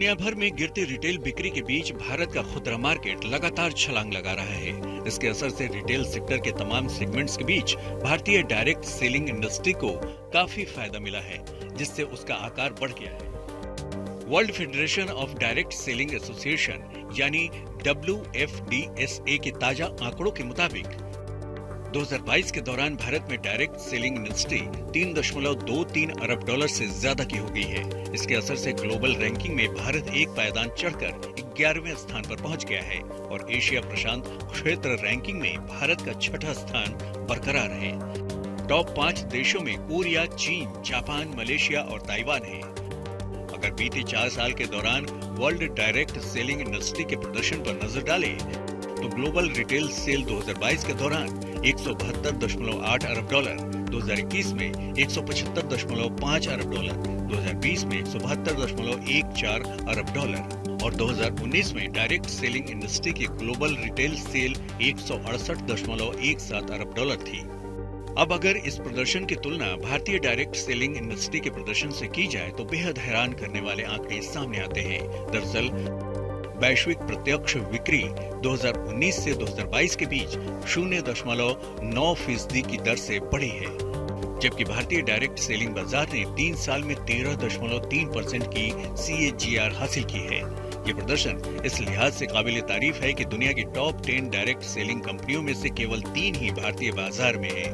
दुनिया भर में गिरती रिटेल बिक्री के बीच भारत का खुदरा मार्केट लगातार छलांग लगा रहा है। इसके असर से रिटेल सेक्टर के तमाम सेगमेंट्स के बीच भारतीय डायरेक्ट सेलिंग इंडस्ट्री को काफी फायदा मिला है, जिससे उसका आकार बढ़ गया है। World federation of direct selling association यानी WFDSA के ताजा आंकड़ों के मुताबिक 2022 के दौरान भारत में डायरेक्ट सेलिंग इंडस्ट्री 3.23 अरब डॉलर से ज्यादा की हो गई है। इसके असर से ग्लोबल रैंकिंग में भारत एक पायदान चढ़कर 11वें स्थान पर पहुंच गया है और एशिया प्रशांत क्षेत्र रैंकिंग में भारत का छठा स्थान बरकरार है। टॉप 5 देशों में कोरिया, चीन, जापान, मलेशिया और ताइवान है। अगर बीते 4 साल के दौरान वर्ल्ड डायरेक्ट सेलिंग इंडस्ट्री के प्रदर्शन पर नजर डालें, तो ग्लोबल रिटेल सेल 2022 के दौरान 172.8 अरब डॉलर, 2021 में 175.5 अरब डॉलर, 2020 में 172.14 अरब डॉलर और 2019 में डायरेक्ट सेलिंग इंडस्ट्री की ग्लोबल रिटेल सेल 168.17 अरब डॉलर थी। अब अगर इस प्रदर्शन की तुलना भारतीय डायरेक्ट सेलिंग इंडस्ट्री के प्रदर्शन से की जाए तो बेहद हैरान करने वाले आंकड़े सामने आते हैं। दरअसल वैश्विक प्रत्यक्ष बिक्री 2019 से 2022 के बीच 0.9% की दर से बढ़ी है, जबकि भारतीय डायरेक्ट सेलिंग बाजार ने 3 साल में 13.3% की CAGR हासिल की है। ये प्रदर्शन इस लिहाज से काबिल तारीफ है कि दुनिया की टॉप 10 डायरेक्ट सेलिंग कंपनियों में से केवल 3 ही भारतीय बाजार में है।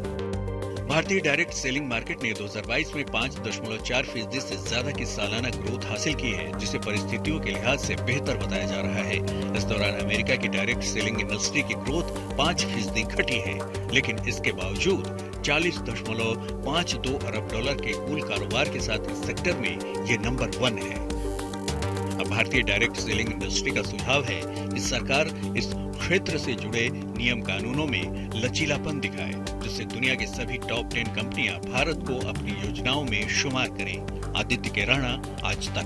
भारतीय डायरेक्ट सेलिंग मार्केट ने 2022 में 5.4% से ज्यादा की सालाना ग्रोथ हासिल की है, जिसे परिस्थितियों के लिहाज से बेहतर बताया जा रहा है। इस दौरान अमेरिका की डायरेक्ट सेलिंग इंडस्ट्री की ग्रोथ 5% घटी है, लेकिन इसके बावजूद 40.52 अरब डॉलर के कुल कारोबार के साथ इस सेक्टर में ये नंबर 1 है। अब भारतीय डायरेक्ट सेलिंग इंडस्ट्री का सुझाव है कि सरकार इस क्षेत्र से जुड़े नियम कानूनों में लचीलापन दिखाए, जिससे दुनिया की सभी टॉप 10 कंपनियां भारत को अपनी योजनाओं में शुमार करें। आदित्य केराणा, आज तक।